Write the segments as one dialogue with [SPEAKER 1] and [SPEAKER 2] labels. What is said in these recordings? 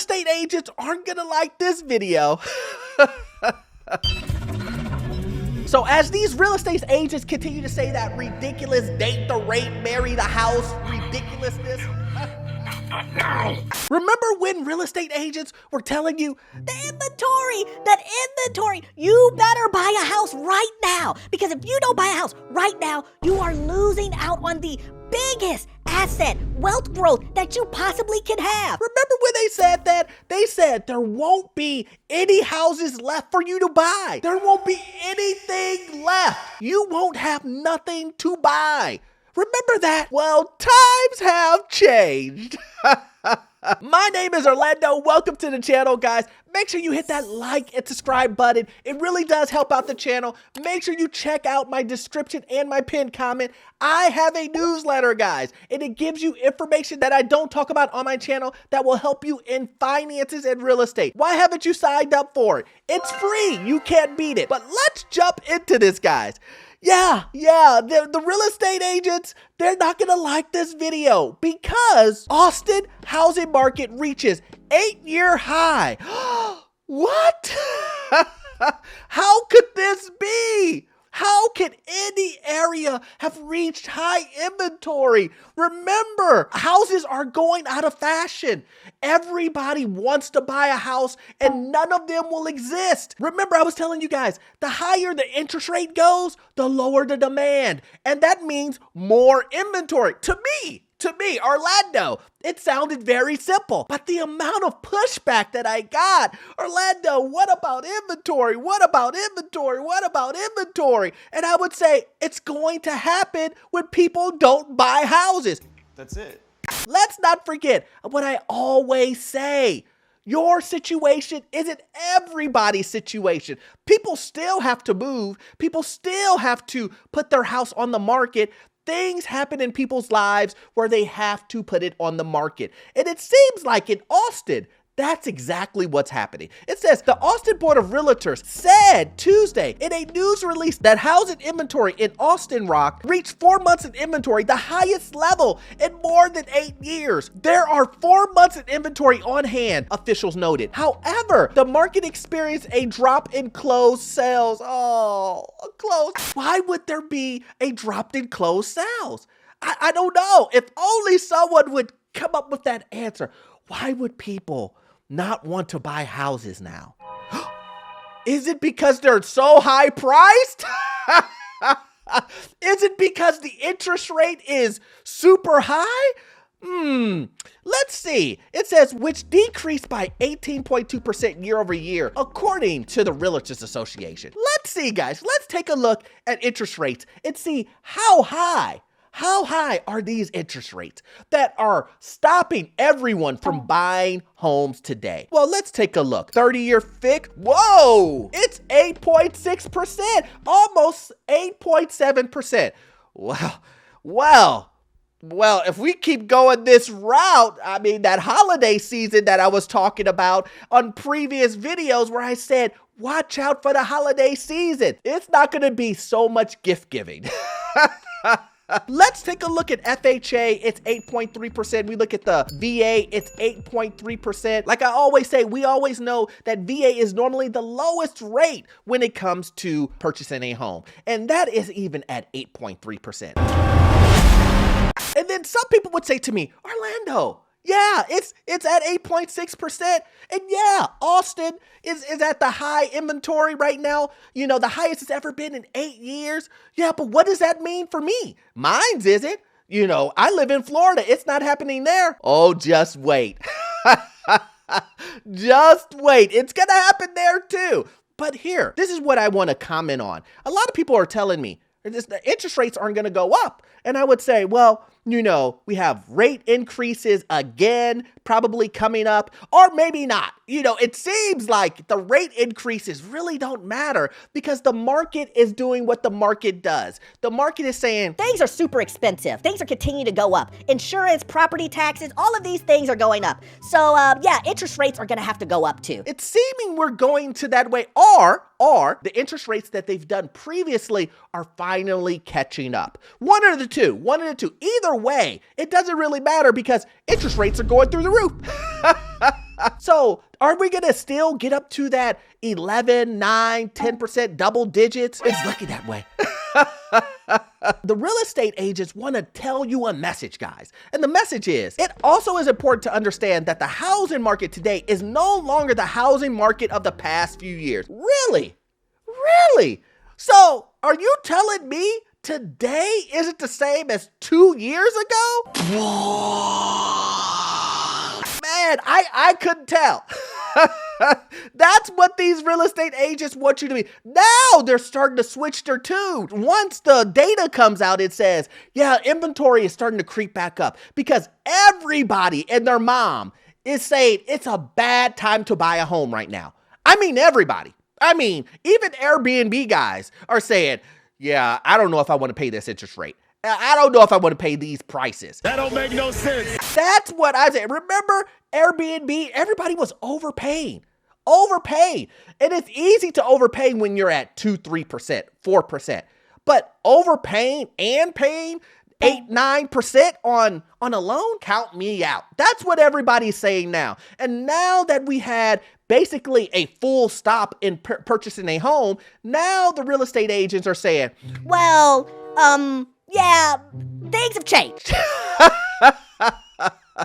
[SPEAKER 1] estate agents aren't gonna like this video. So as these real estate agents continue to say that ridiculous date the rate, marry the house ridiculousness. Remember when real estate agents were telling you,
[SPEAKER 2] that inventory, you better buy a house right now. Because if you don't buy a house right now, you are losing out on the biggest asset, wealth growth that you possibly can have.
[SPEAKER 1] remember when they said that? They said there won't be any houses left for you to buy. There won't be anything left. You won't have nothing to buy. Remember that? Well, times have changed. My name is Orlando. Welcome to the channel, guys. Make sure you hit that like and subscribe button. It really does help out the channel. Make sure you check out my description and my pinned comment. I have a newsletter, guys, and it gives you information that I don't talk about on my channel that will help you in finances and real estate. Why haven't you signed up for it? It's free. You can't beat it. But let's jump into this, guys. Yeah, the real estate agents, they're not gonna like this video because Austin housing market reaches 8-year high. What? How could this be? How could any area have reached high inventory? Remember, houses are going out of fashion. Everybody wants to buy a house and none of them will exist. Remember, I was telling you guys, the higher the interest rate goes, the lower the demand. And that means more inventory. To me, Orlando, it sounded very simple, but the amount of pushback that I got, Orlando, what about inventory? What about inventory? What about inventory? And I would say it's going to happen when people don't buy houses.
[SPEAKER 3] That's it.
[SPEAKER 1] Let's not forget what I always say. Your situation isn't everybody's situation. People still have to move. People still have to put their house on the market. Things happen in people's lives where they have to put it on the market. And it seems like in Austin, that's exactly what's happening. It says the Austin Board of Realtors said Tuesday in a news release that housing inventory in Austin Rock reached 4 months in inventory, the highest level in more than 8 years. There are 4 months in inventory on hand, officials noted. However, the market experienced a drop in closed sales. Why would there be a drop in closed sales? I don't know. If only someone would come up with that answer. Why would people not want to buy houses now? Is it because they're so high priced? Is it because the interest rate is super high? Let's see. It says which decreased by 18.2% year over year, according to the Realtors Association. Let's see, guys. Let's take a look at interest rates and see how high are these interest rates that are stopping everyone from buying homes today? Well, let's take a look. 30-year fixed. Whoa, it's 8.6%, almost 8.7%. Well, if we keep going this route, I mean, that holiday season that I was talking about on previous videos where I said, watch out for the holiday season. It's not going to be so much gift giving. Let's take a look at FHA. It's 8.3%. We look at the VA, it's 8.3%. Like I always say, we always know that VA is normally the lowest rate when it comes to purchasing a home. And that is even at 8.3%. And then some people would say to me, Orlando, yeah, it's at 8.6%. And yeah, Austin is at the high inventory right now. You know, the highest it's ever been in 8 years. Yeah, but what does that mean for me? Mine's isn't. You know, I live in Florida. It's not happening there. Oh, just wait. Just wait. It's going to happen there too. But here, this is what I want to comment on. A lot of people are telling me the interest rates aren't going to go up. And I would say, well, you know, we have rate increases again, probably coming up, or maybe not. You know, it seems like the rate increases really don't matter because the market is doing what the market does. The market is saying,
[SPEAKER 2] things are super expensive. Things are continuing to go up. Insurance, property taxes, all of these things are going up. So, yeah, interest rates are going to have to go up too.
[SPEAKER 1] It's seeming we're going to that way, or the interest rates that they've done previously are finally catching up. One of the two. Either way, it doesn't really matter because interest rates are going through the roof. So are we going to still get up to that 11, 9, 10% double digits? It's looking that way. The real estate agents want to tell you a message, guys. And the message is, it also is important to understand that the housing market today is no longer the housing market of the past few years. Really? Really? So are you telling me today isn't the same as 2 years ago? Man, I couldn't tell. That's what these real estate agents want you to be. Now they're starting to switch their tune. Once the data comes out, it says, yeah, inventory is starting to creep back up because everybody and their mom is saying it's a bad time to buy a home right now. I mean, everybody. I mean, even Airbnb guys are saying, yeah, I don't know if I want to pay this interest rate. I don't know if I want to pay these prices.
[SPEAKER 3] That don't make no sense.
[SPEAKER 1] That's what I said. Remember Airbnb? Everybody was overpaying. And it's easy to overpay when you're at 2, 3%, 4%. But overpaying and paying 8, 9% on a loan, count me out. That's what everybody's saying now. And now that we had basically a full stop in purchasing a home, now the real estate agents are saying,
[SPEAKER 2] Well, yeah, things have changed.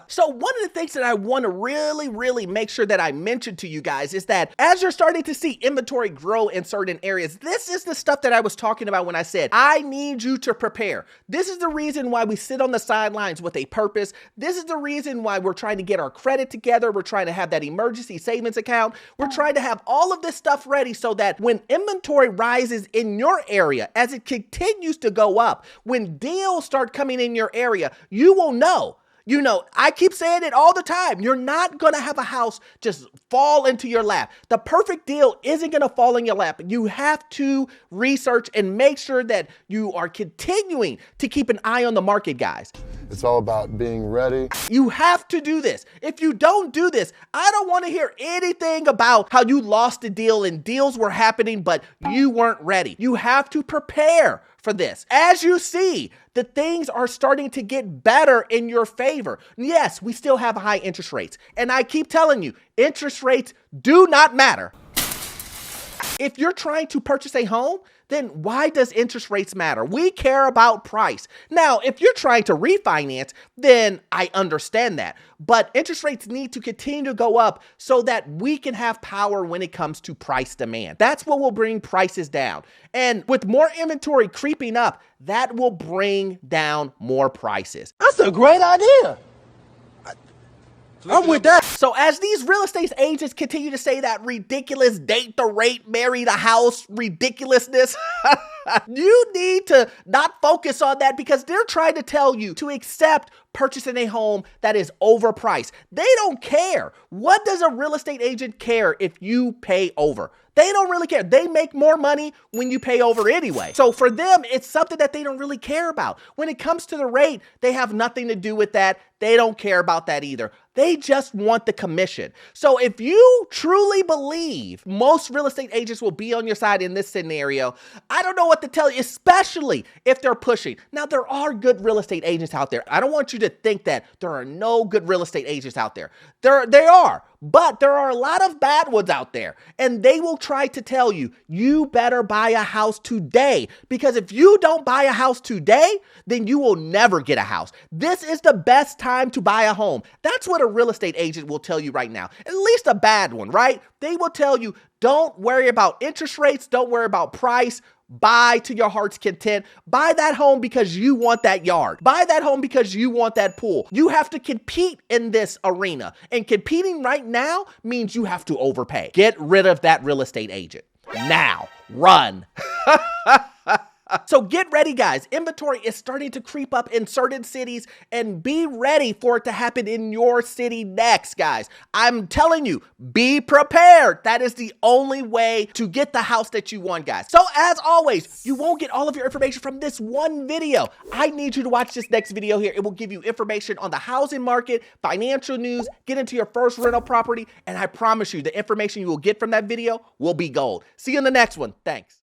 [SPEAKER 1] So one of the things that I want to really make sure that I mention to you guys is that as you're starting to see inventory grow in certain areas, this is the stuff that I was talking about when I said, I need you to prepare. This is the reason why we sit on the sidelines with a purpose. This is the reason why we're trying to get our credit together. We're trying to have that emergency savings account. We're trying to have all of this stuff ready so that when inventory rises in your area, as it continues to go up, when deals start coming in your area, you will know. You know, I keep saying it all the time. You're not going to have a house just fall into your lap. The perfect deal isn't going to fall in your lap. You have to research and make sure that you are continuing to keep an eye on the market, guys.
[SPEAKER 4] It's all about being ready.
[SPEAKER 1] You have to do this. If you don't do this, I don't want to hear anything about how you lost a deal and deals were happening, but you weren't ready. You have to prepare for this. As you see, the things are starting to get better in your favor. Yes, we still have high interest rates. And I keep telling you, interest rates do not matter. If you're trying to purchase a home, then why does interest rates matter? We care about price. Now, if you're trying to refinance, then I understand that. But interest rates need to continue to go up so that we can have power when it comes to price demand. That's what will bring prices down. And with more inventory creeping up, that will bring down more prices.
[SPEAKER 3] That's a great idea. I'm with that.
[SPEAKER 1] So as these real estate agents continue to say that ridiculous date the rate, marry the house ridiculousness, you need to not focus on that because they're trying to tell you to accept purchasing a home that is overpriced. They don't care. What does a real estate agent care if you pay over? They don't really care. They make more money when you pay over anyway. So for them, it's something that they don't really care about. When it comes to the rate, they have nothing to do with that. They don't care about that either. They just want the commission. So if you truly believe most real estate agents will be on your side in this scenario, I don't know what to tell you, especially if they're pushing. Now, there are good real estate agents out there. I don't want you to think that there are no good real estate agents out there. They are. But there are a lot of bad ones out there, and they will try to tell you, you better buy a house today, because if you don't buy a house today, then you will never get a house. This is the best time to buy a home. That's what a real estate agent will tell you right now, at least a bad one, right? They will tell you, don't worry about interest rates, don't worry about price. Buy to your heart's content. Buy that home because you want that yard. Buy that home because you want that pool. You have to compete in this arena. And competing right now means you have to overpay. Get rid of that real estate agent. Now. Run. So get ready, guys. Inventory is starting to creep up in certain cities, and be ready for it to happen in your city next, guys. I'm telling you, be prepared. That is the only way to get the house that you want, guys. So as always, you won't get all of your information from this one video. I need you to watch this next video here. It will give you information on the housing market, financial news, get into your first rental property, and I promise you the information you will get from that video will be gold. See you in the next one. Thanks.